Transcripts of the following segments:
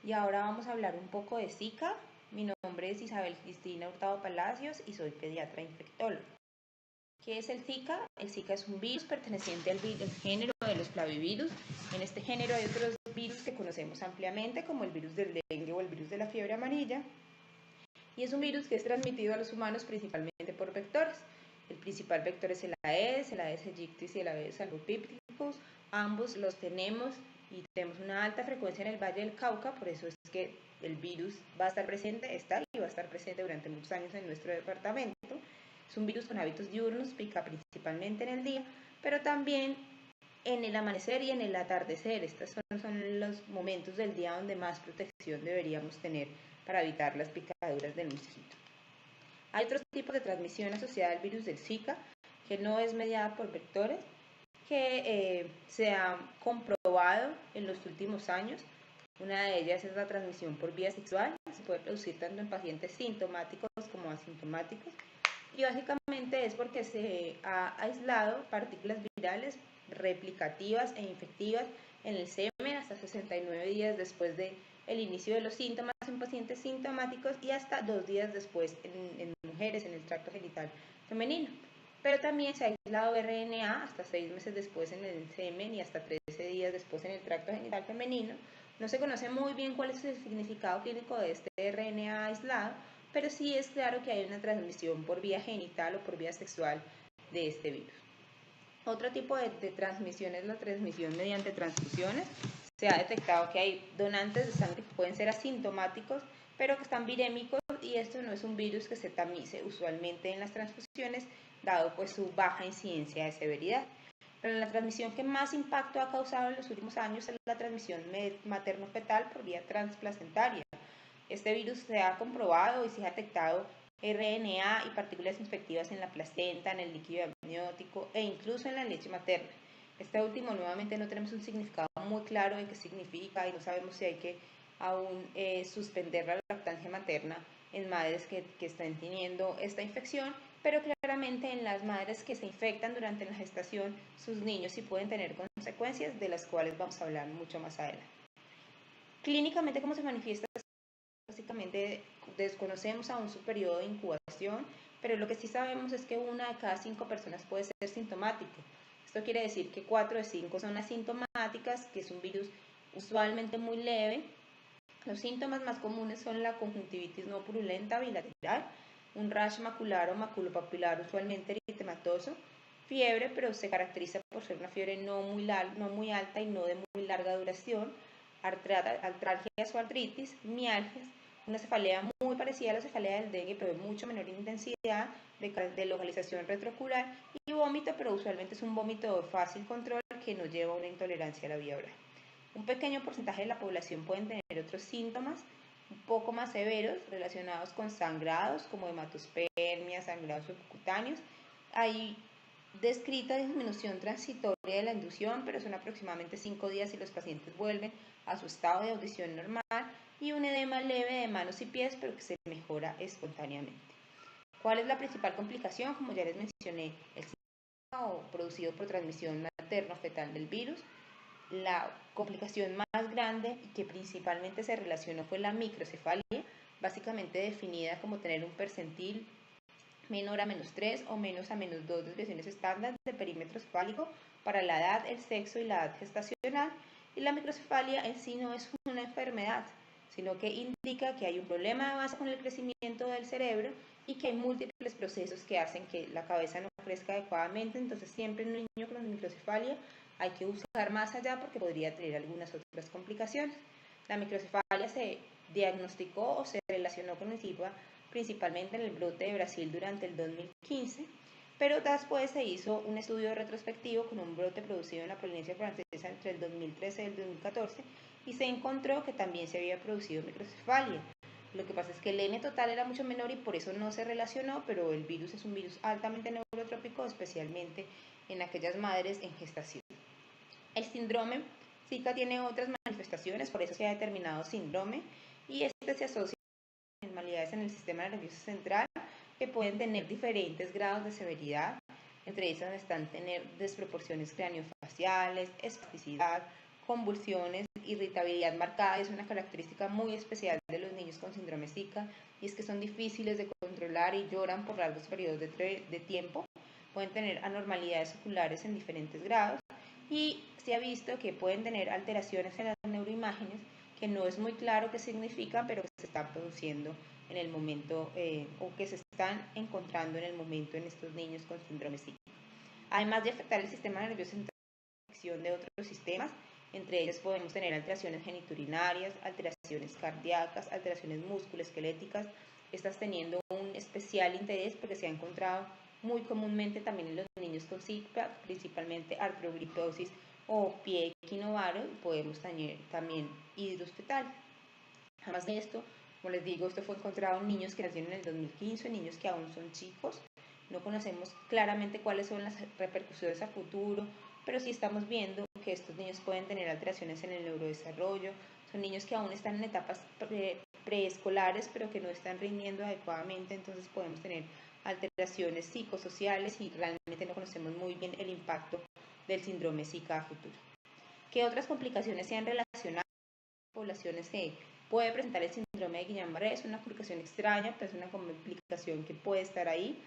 y ahora vamos a hablar un poco de Zika. Mi nombre es Isabel Cristina Hurtado Palacios y soy pediatra infectóloga. ¿Qué es el Zika? El Zika es un virus perteneciente al género de los flavivirus. En este género hay otros virus que conocemos ampliamente, como el virus del dengue o el virus de la fiebre amarilla, y es un virus que es transmitido a los humanos principalmente por vectores. El principal vector es el Aedes aegypti y el Aedes albopictus. Ambos los tenemos y tenemos una alta frecuencia en el Valle del Cauca, por eso es que el virus va a estar presente, está y va a estar presente durante muchos años en nuestro departamento. Es un virus con hábitos diurnos, pica principalmente en el día, pero también en el amanecer y en el atardecer. Estos son los momentos del día donde más protección deberíamos tener para evitar las picaduras del mosquito. Hay otros tipos de transmisión asociada al virus del Zika, que no es mediada por vectores, que se ha comprobado en los últimos años. Una de ellas es la transmisión por vía sexual, se puede producir tanto en pacientes sintomáticos como asintomáticos, y básicamente es porque se ha aislado partículas virales replicativas e infectivas en el semen hasta 69 días después del inicio de los síntomas en pacientes sintomáticos y hasta 2 días después en mujeres en el tracto genital femenino. Pero también se ha aislado RNA hasta 6 meses después en el semen y hasta 13 días después en el tracto genital femenino. No se conoce muy bien cuál es el significado clínico de este RNA aislado, pero sí es claro que hay una transmisión por vía genital o por vía sexual de este virus. Otro tipo de transmisión es la transmisión mediante transfusiones. Se ha detectado que hay donantes de sangre que pueden ser asintomáticos, pero que están virémicos, y esto no es un virus que se tamice usualmente en las transfusiones, dado pues su baja incidencia de severidad. Pero la transmisión que más impacto ha causado en los últimos años es la transmisión materno-fetal por vía transplacentaria. Este virus se ha comprobado y se ha detectado RNA y partículas infectivas en la placenta, en el líquido amniótico e incluso en la leche materna. Este último, nuevamente, no tenemos un significado muy claro de qué significa y no sabemos si hay que aún suspender la lactancia materna en madres que están teniendo esta infección, pero claramente en las madres que se infectan durante la gestación, sus niños sí pueden tener consecuencias de las cuales vamos a hablar mucho más adelante. Clínicamente, ¿cómo se manifiesta? Básicamente desconocemos aún su periodo de incubación, pero lo que sí sabemos es que 1 de cada 5 personas puede ser sintomático. Esto quiere decir que 4 de 5 son asintomáticas, que es un virus usualmente muy leve. Los síntomas más comunes son la conjuntivitis no purulenta bilateral, un rash macular o maculopapular usualmente eritematoso, fiebre, pero se caracteriza por ser una fiebre no muy alta y no de muy larga duración, artralgias o artritis, mialgias, una cefalea muy parecida a la cefalea del dengue, pero de mucho menor intensidad, de localización retroocular, y vómito, pero usualmente es un vómito de fácil control que no lleva a una intolerancia a la vía oral. Un pequeño porcentaje de la población pueden tener otros síntomas un poco más severos relacionados con sangrados como hematospermia, sangrados subcutáneos. Hay descrita disminución transitoria de la inducción, pero son aproximadamente 5 días y los pacientes vuelven a su estado de audición normal, y un edema leve de manos y pies, pero que se mejora espontáneamente. ¿Cuál es la principal complicación? Como ya les mencioné, el síndrome producido por transmisión materno-fetal del virus. La complicación más grande y que principalmente se relacionó fue la microcefalia, básicamente definida como tener un percentil menor a -3 o menos a -2 desviaciones estándar de perímetro cefálico para la edad, el sexo y la edad gestacional. Y la microcefalia en sí no es una enfermedad, sino que indica que hay un problema de base con el crecimiento del cerebro y que hay múltiples procesos que hacen que la cabeza no crezca adecuadamente. Entonces siempre en un niño con microcefalia hay que buscar más allá porque podría tener algunas otras complicaciones. La microcefalia se diagnosticó o se relacionó con el Zika principalmente en el brote de Brasil durante el 2015, pero después se hizo un estudio retrospectivo con un brote producido en la Polinesia Francesa entre el 2013 y el 2014 y se encontró que también se había producido microcefalia. Lo que pasa es que el N total era mucho menor y por eso no se relacionó, pero el virus es un virus altamente neurotrópico, especialmente en aquellas madres en gestación. El síndrome Zika tiene otras manifestaciones, por eso se ha determinado síndrome, y este se asocia a anormalidades en el sistema nervioso central que pueden tener diferentes grados de severidad. Entre esas están tener desproporciones craneofaciales, espasticidad, convulsiones irritabilidad marcada, es una característica muy especial de los niños con síndrome Zika, y es que son difíciles de controlar y lloran por largos periodos de tiempo. Pueden tener anormalidades oculares en diferentes grados y se ha visto que pueden tener alteraciones en las neuroimágenes que no es muy claro qué significan, pero que se están produciendo en el momento o que se están encontrando en el momento en estos niños con síndrome Zika. Además de afectar el sistema nervioso central, de otros sistemas, entre ellos podemos tener alteraciones geniturinarias, alteraciones cardíacas, alteraciones musculoesqueléticas, estas teniendo un especial interés porque se ha encontrado muy comúnmente también en los niños con Zika, principalmente artrogriposis o pie equinovaro, y podemos tener también hidrus fetal. Además de esto, como les digo, esto fue encontrado en niños que nacieron en el 2015, niños que aún son chicos. No conocemos claramente cuáles son las repercusiones a futuro, pero sí estamos viendo que estos niños pueden tener alteraciones en el neurodesarrollo. Son niños que aún están en etapas preescolares, pero que no están rindiendo adecuadamente, entonces podemos tener alteraciones psicosociales y realmente no conocemos muy bien el impacto del síndrome Zika a futuro. ¿Qué otras complicaciones se han relacionado con poblaciones que puede presentar el síndrome de Guillain-Barré? Es una complicación extraña, pero es una complicación que puede estar ahí.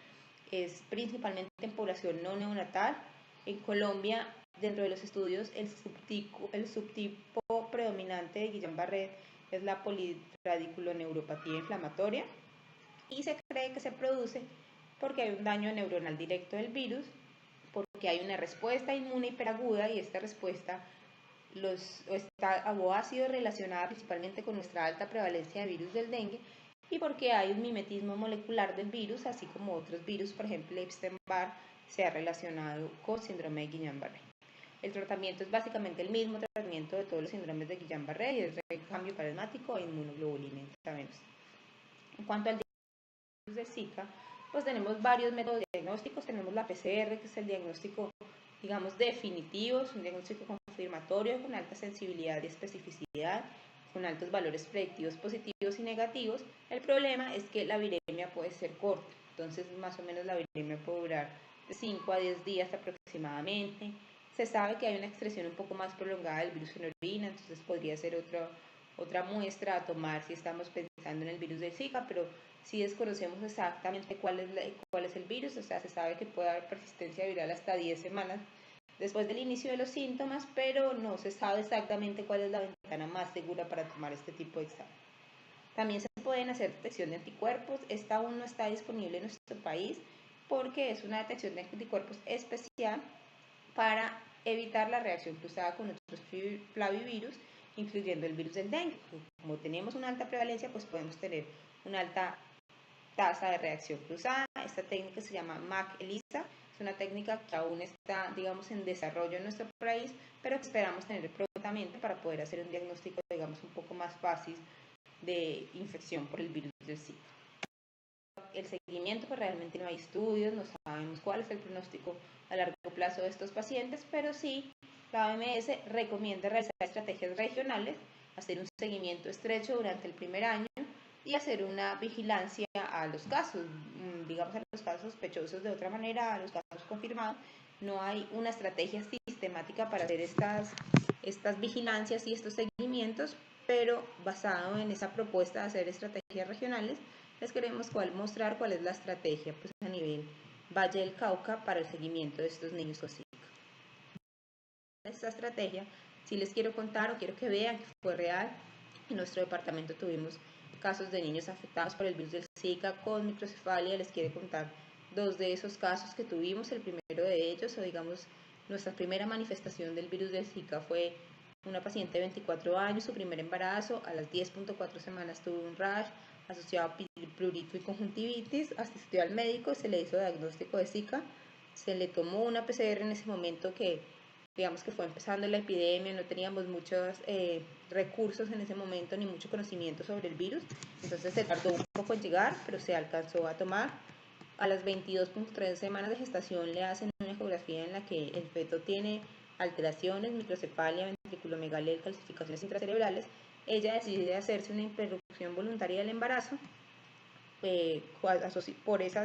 Es principalmente en población no neonatal. En Colombia, dentro de los estudios, el subtipo predominante de Guillain-Barré es la poliradiculoneuropatía inflamatoria y se cree que se produce porque hay un daño neuronal directo del virus, porque hay una respuesta inmune hiperaguda y esta respuesta ha sido relacionada principalmente con nuestra alta prevalencia de virus del dengue y porque hay un mimetismo molecular del virus, así como otros virus, por ejemplo, el Epstein-Barr se ha relacionado con síndrome de Guillain-Barré. El tratamiento es básicamente el mismo tratamiento de todos los síndromes de Guillain-Barré y es recambio plasmático e inmunoglobulina intravenosa. En cuanto al de Zika, pues tenemos varios métodos diagnósticos. Tenemos la PCR, que es el diagnóstico, digamos, definitivo, es un diagnóstico confirmatorio con alta sensibilidad y especificidad, con altos valores predictivos positivos y negativos. El problema es que la viremia puede ser corta, entonces más o menos la viremia puede durar de 5 a 10 días aproximadamente. Se sabe que hay una excreción un poco más prolongada del virus en orina, entonces podría ser otra muestra a tomar si estamos pensando en el virus de Zika, pero si desconocemos exactamente cuál es el virus, o sea, se sabe que puede haber persistencia viral hasta 10 semanas después del inicio de los síntomas, pero no se sabe exactamente cuál es la ventana más segura para tomar este tipo de examen. También se pueden hacer detección de anticuerpos. Esta aún no está disponible en nuestro país porque es una detección de anticuerpos especial para evitar la reacción cruzada con otros flavivirus, incluyendo el virus del dengue. Como tenemos una alta prevalencia, pues podemos tener una alta tasa de reacción cruzada. Esta técnica se llama MAC-ELISA, es una técnica que aún está, digamos, en desarrollo en nuestro país, pero que esperamos tener prontamente para poder hacer un diagnóstico, digamos, un poco más fácil de infección por el virus del Zika. El seguimiento, pues realmente no hay estudios, no sabemos cuál es el pronóstico a largo plazo de estos pacientes, pero sí la OMS recomienda realizar estrategias regionales, hacer un seguimiento estrecho durante el primer año y hacer una vigilancia a los casos, digamos a los casos sospechosos de otra manera, a los casos confirmados. No hay una estrategia sistemática para hacer estas vigilancias y estos seguimientos, pero basado en esa propuesta de hacer estrategias regionales, les queremos mostrar cuál es la estrategia pues, a nivel Valle del Cauca para el seguimiento de estos niños con Zika. Esta estrategia, si les quiero contar o quiero que vean que fue real, en nuestro departamento tuvimos casos de niños afectados por el virus del Zika con microcefalia. Les quiero contar dos de esos casos que tuvimos. El primero de ellos, o digamos, nuestra primera manifestación del virus del Zika fue una paciente de 24 años, su primer embarazo, a las 10.4 semanas tuvo un rash asociado a prurito y conjuntivitis, asistió al médico, se le hizo diagnóstico de Zika, se le tomó una PCR en ese momento que digamos que fue empezando la epidemia, no teníamos muchos recursos en ese momento ni mucho conocimiento sobre el virus, entonces se tardó un poco en llegar, pero se alcanzó a tomar. A las 22.3 semanas de gestación le hacen una ecografía en la que el feto tiene alteraciones, microcefalia, ventriculomegalia, calcificaciones intracerebrales. Ella decide hacerse una interrupción voluntaria del embarazo por esas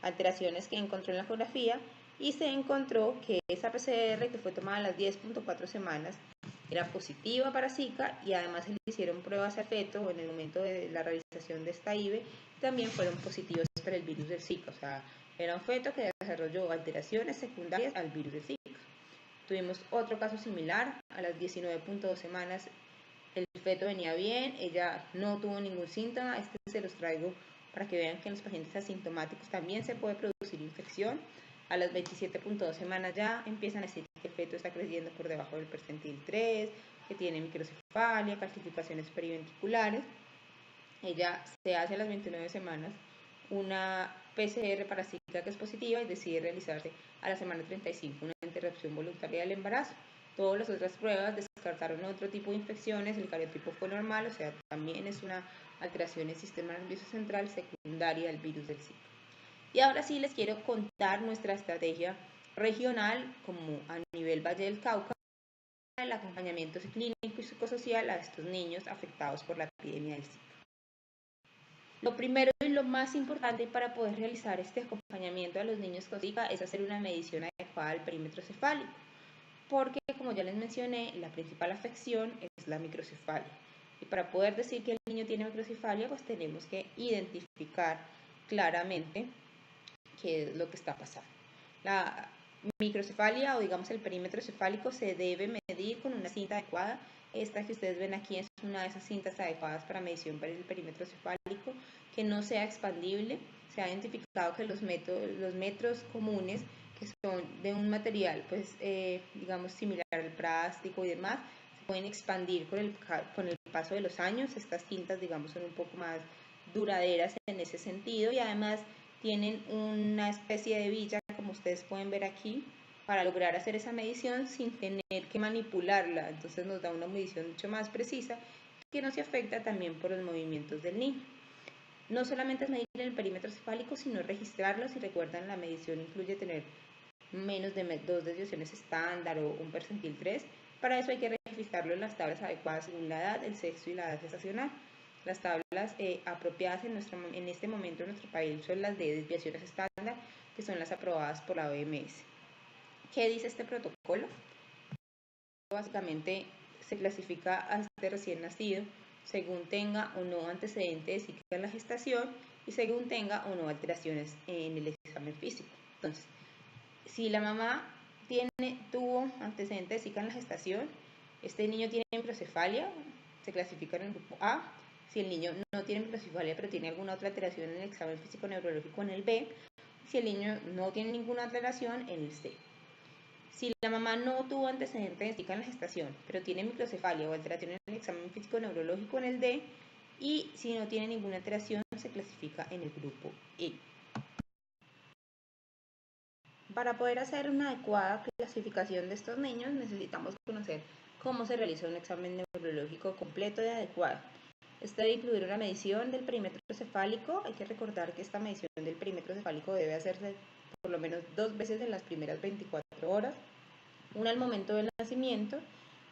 alteraciones que encontró en la ecografía, y se encontró que esa PCR que fue tomada a las 10.4 semanas era positiva para Zika y además se le hicieron pruebas al feto en el momento de la realización de esta IVE, también fueron positivos para el virus del Zika, o sea, era un feto que desarrolló alteraciones secundarias al virus del Zika. Tuvimos otro caso similar, a las 19.2 semanas el feto venía bien, ella no tuvo ningún síntoma, se los traigo para que vean que en los pacientes asintomáticos también se puede producir infección. A las 27.2 semanas ya empiezan a decir que el feto está creciendo por debajo del percentil 3, que tiene microcefalia, calcificaciones periventriculares. Ella se hace a las 29 semanas una PCR para Zika que es positiva y decide realizarse a la semana 35 una interrupción voluntaria del embarazo. Todas las otras pruebas descartaron otro tipo de infecciones, el cariotipo fue normal, o sea, también es una alteración en el sistema nervioso central secundaria al virus del Zika. Y ahora sí les quiero contar nuestra estrategia regional como a nivel Valle del Cauca, el acompañamiento clínico y psicosocial a estos niños afectados por la epidemia del Zika. Lo primero y lo más importante para poder realizar este acompañamiento a los niños con Zika es hacer una medición adecuada del perímetro cefálico, porque como ya les mencioné, la principal afección es la microcefalia. Y para poder decir que el niño tiene microcefalia, pues tenemos que identificar claramente qué es lo que está pasando. La microcefalia o digamos el perímetro cefálico se debe medir con una cinta adecuada. Esta que ustedes ven aquí es una de esas cintas adecuadas para medición para el perímetro cefálico, que no sea expandible. Se ha identificado que los metros comunes, que son de un material pues digamos similar al plástico y demás, se pueden expandir con el paso de los años. Estas cintas digamos son un poco más duraderas en ese sentido y además tienen una especie de villa, como ustedes pueden ver aquí, para lograr hacer esa medición sin tener que manipularla. Entonces nos da una medición mucho más precisa que no se afecta también por los movimientos del niño. No solamente es medir el perímetro cefálico, sino registrarlo. Si recuerdan, la medición incluye tener menos de 2 desviaciones estándar o un percentil 3. Para eso hay que registrarlo en las tablas adecuadas según la edad, el sexo y la edad gestacional. Las tablas apropiadas en este momento en nuestro país son las de desviaciones estándar, que son las aprobadas por la OMS. ¿Qué dice este protocolo? Básicamente se clasifica a este recién nacido según tenga o no antecedentes de Zika en la gestación y según tenga o no alteraciones en el examen físico. Entonces, si la mamá tuvo antecedentes de Zika en la gestación, este niño tiene microcefalia, se clasifica en el grupo A. Si el niño no tiene microcefalia pero tiene alguna otra alteración en el examen físico neurológico, en el B. Si el niño no tiene ninguna alteración, en el C. Si la mamá no tuvo antecedentes de Zika en la gestación, pero tiene microcefalia o alteración en el examen físico neurológico, en el D. Y si no tiene ninguna alteración, se clasifica en el grupo E. Para poder hacer una adecuada clasificación de estos niños, necesitamos conocer cómo se realiza un examen neurológico completo y adecuado. Este debe incluir una medición del perímetro cefálico. Hay que recordar que esta medición del perímetro cefálico debe hacerse por lo menos 2 veces en las primeras 24 horas, una al momento del nacimiento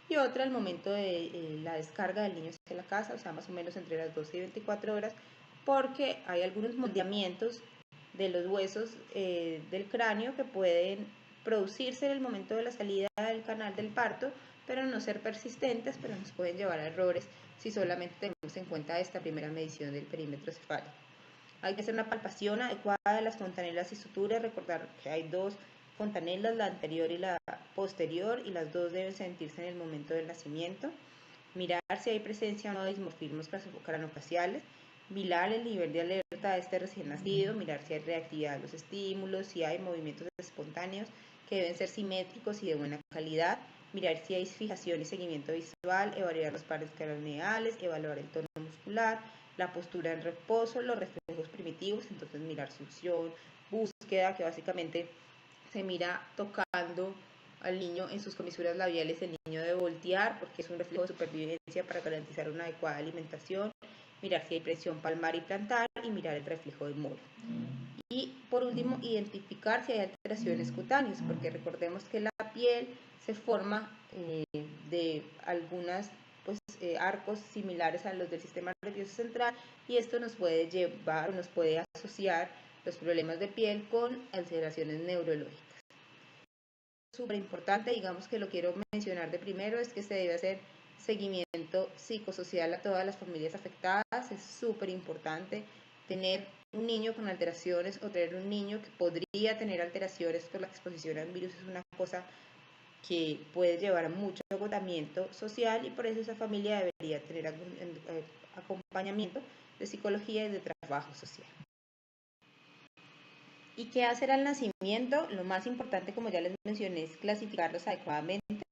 y otra al momento de la descarga del niño hacia la casa, o sea, más o menos entre las 12 y 24 horas, porque hay algunos moldeamientos de los huesos del cráneo que pueden producirse en el momento de la salida del canal del parto, pero no ser persistentes, pero nos pueden llevar a errores si solamente tenemos en cuenta esta primera medición del perímetro cefálico. Hay que hacer una palpación adecuada de las fontanelas y suturas, recordar que hay 2 fontanelas, la anterior y la posterior, y las 2 deben sentirse en el momento del nacimiento. Mirar si hay presencia o no de dismorfismos craneofaciales, mirar el nivel de alerta de este recién nacido, mirar si hay reactividad de los estímulos, si hay movimientos espontáneos que deben ser simétricos y de buena calidad, mirar si hay fijación y seguimiento visual, evaluar los pares craneales, evaluar el tono muscular, la postura en reposo, los reflejos primitivos, entonces mirar succión, búsqueda, que básicamente se mira tocando al niño en sus comisuras labiales. El niño debe voltear porque es un reflejo de supervivencia para garantizar una adecuada alimentación, mirar si hay presión palmar y plantar y mirar el reflejo de Moro. Y por último, identificar si hay alteraciones cutáneas, porque recordemos que la piel se forma de algunas arcos similares a los del sistema nervioso central, y esto nos puede llevar, nos puede asociar los problemas de piel con alteraciones neurológicas. súper importante, digamos que lo quiero mencionar de primero, es que se debe hacer seguimiento psicosocial a todas las familias afectadas. Es súper importante tener un niño con alteraciones o tener un niño que podría tener alteraciones por la exposición a un virus. Es una cosa que puede llevar a mucho agotamiento social, y por eso esa familia debería tener acompañamiento de psicología y de trabajo social. ¿Y qué hacer al nacimiento? Lo más importante, como ya les mencioné, es clasificarlos adecuadamente.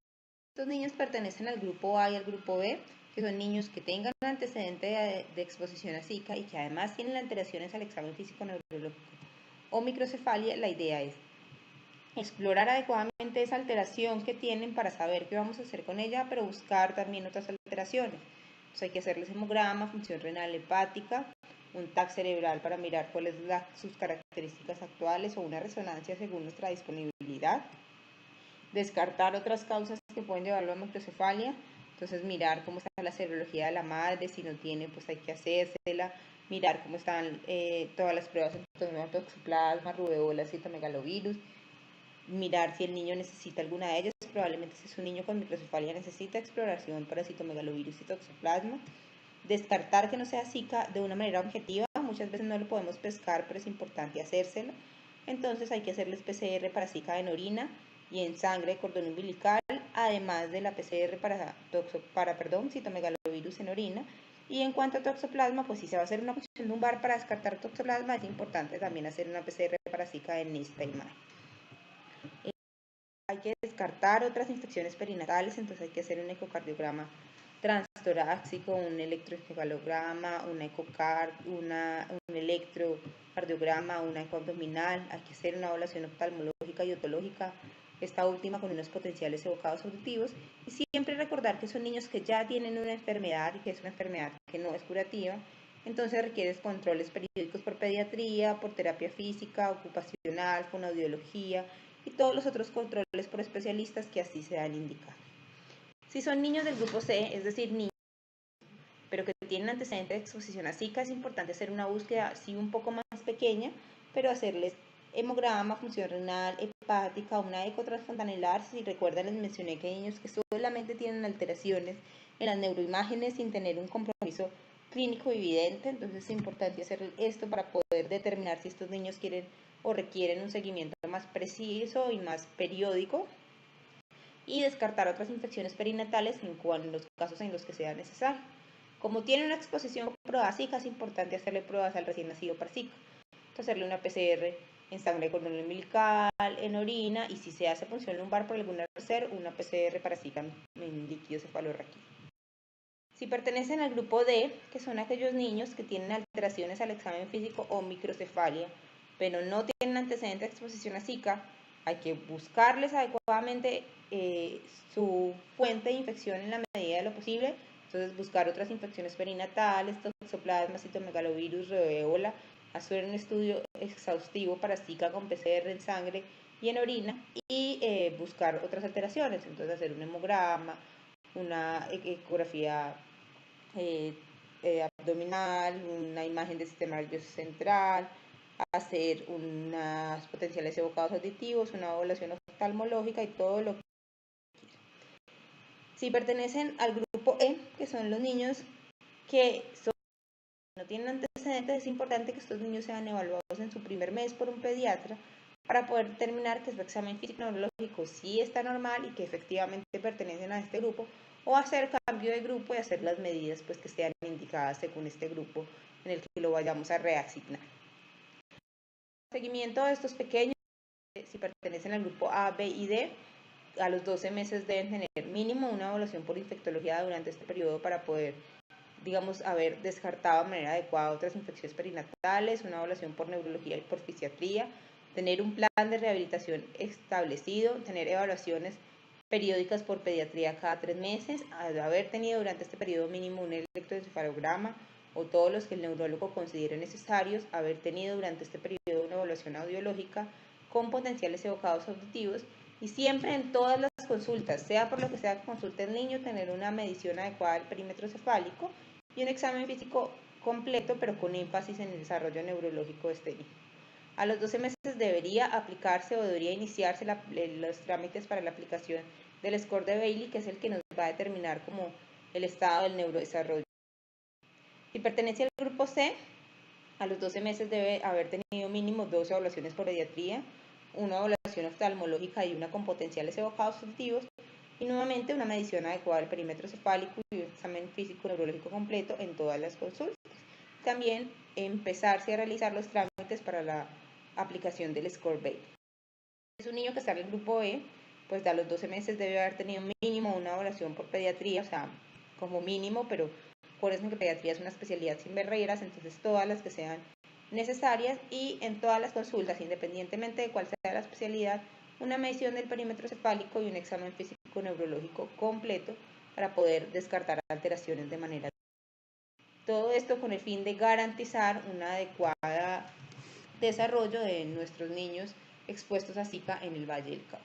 Estos niños pertenecen al grupo A y al grupo B, que son niños que tengan antecedente de exposición a Zika y que además tienen alteraciones al examen físico neurológico o microcefalia. La idea es explorar adecuadamente esa alteración que tienen para saber qué vamos a hacer con ella, pero buscar también otras alteraciones. Entonces hay que hacerles hemograma, función renal hepática, un TAC cerebral para mirar cuáles son sus características actuales o una resonancia según nuestra disponibilidad. Descartar otras causas que pueden llevarlo a microcefalia. Entonces mirar cómo está la serología de la madre, si no tiene pues hay que hacérsela, mirar cómo están todas las pruebas en toxoplasma, rubeola, citomegalovirus, mirar si el niño necesita alguna de ellas. Probablemente si es un niño con microcefalia necesita exploración para citomegalovirus y toxoplasma. Descartar que no sea Zika de una manera objetiva, muchas veces no lo podemos pescar, pero es importante hacérselo. Entonces hay que hacerles PCR para Zika en orina y en sangre de cordón umbilical, además de la PCR para citomegalovirus en orina. Y en cuanto a toxoplasma, pues si se va a hacer una punción lumbar para descartar toxoplasma, es importante también hacer una PCR para Zika en nista y MAE. Hay que descartar otras infecciones perinatales, entonces hay que hacer un ecocardiograma transtorácico, un electroencefalograma, un electrocardiograma, una ecoabdominal. Hay que hacer una evaluación oftalmológica y otológica, esta última con unos potenciales evocados auditivos, y siempre recordar que son niños que ya tienen una enfermedad y que es una enfermedad que no es curativa. Entonces requieres controles periódicos por pediatría, por terapia física, ocupacional, fonoaudiología y todos los otros controles por especialistas que así sean indicados. Si son niños del grupo C, es decir, niños pero que tienen antecedentes de exposición a Zika, es importante hacer una búsqueda sí un poco más pequeña, pero hacerles hemograma, función renal, hepática, una eco transfontanelar. Si recuerdan, les mencioné que hay niños que solamente tienen alteraciones en las neuroimágenes sin tener un compromiso clínico evidente, entonces es importante hacer esto para poder determinar si estos niños quieren o requieren un seguimiento más preciso y más periódico, y descartar otras infecciones perinatales en los casos en los que sea necesario. Como tiene una exposición comprobada a Zika, es importante hacerle pruebas al recién nacido para Zika. Entonces, hacerle una PCR en sangre de cordón umbilical, en orina, y si se hace punción lumbar por alguna razón, una PCR para Zika en líquido cefalorraquídeo. Si pertenecen al grupo D, que son aquellos niños que tienen alteraciones al examen físico o microcefalia, pero no tienen antecedentes de exposición a Zika, hay que buscarles adecuadamente su fuente de infección en la medida de lo posible. Entonces buscar otras infecciones perinatales, toxoplasma, citomegalovirus, rubeola, hacer un estudio exhaustivo para Zika con PCR en sangre y en orina, y buscar otras alteraciones. Entonces hacer un hemograma, una ecografía abdominal, una imagen del sistema nervioso central, hacer unos potenciales evocados auditivos, una evaluación oftalmológica y todo lo que quieran. Si pertenecen al grupo E, que son los niños que no tienen antecedentes, es importante que estos niños sean evaluados en su primer mes por un pediatra para poder determinar que su examen físico neurológico sí está normal y que efectivamente pertenecen a este grupo, o hacer cambio de grupo y hacer las medidas pues que sean indicadas según este grupo en el que lo vayamos a reasignar. Seguimiento de estos pequeños, si pertenecen al grupo A, B y D, a los 12 meses deben tener mínimo una evaluación por infectología durante este periodo para poder, digamos, haber descartado de manera adecuada otras infecciones perinatales, una evaluación por neurología y por fisiatría, tener un plan de rehabilitación establecido, tener evaluaciones periódicas por pediatría cada 3 meses, haber tenido durante este periodo mínimo un electroencefalograma o todos los que el neurólogo considere necesarios, haber tenido durante este periodo una evaluación audiológica con potenciales evocados auditivos, y siempre en todas las consultas, sea por lo que sea que consulte el niño, tener una medición adecuada del perímetro cefálico y un examen físico completo, pero con énfasis en el desarrollo neurológico de este niño. A los 12 meses debería aplicarse o debería iniciarse los trámites para la aplicación del score de Bailey, que es el que nos va a determinar como el estado del neurodesarrollo. Si pertenece al grupo C, a los 12 meses debe haber tenido mínimo 2 evaluaciones por pediatría, una evaluación oftalmológica y una con potenciales evocados auditivos, y nuevamente una medición adecuada del perímetro cefálico y un examen físico neurológico completo en todas las consultas. También empezarse a realizar los trámites para la aplicación del score Bailey. Si es un niño que está en el grupo E, pues a los 12 meses debe haber tenido mínimo una evaluación por pediatría, o sea, como mínimo, pero acuérdense que pediatría es una especialidad sin barreras, entonces todas las que sean necesarias, y en todas las consultas, independientemente de cuál sea la especialidad, una medición del perímetro cefálico y un examen físico neurológico completo para poder descartar alteraciones de manera. Todo esto con el fin de garantizar un adecuado desarrollo de nuestros niños expuestos a Zika en el Valle del Cauca.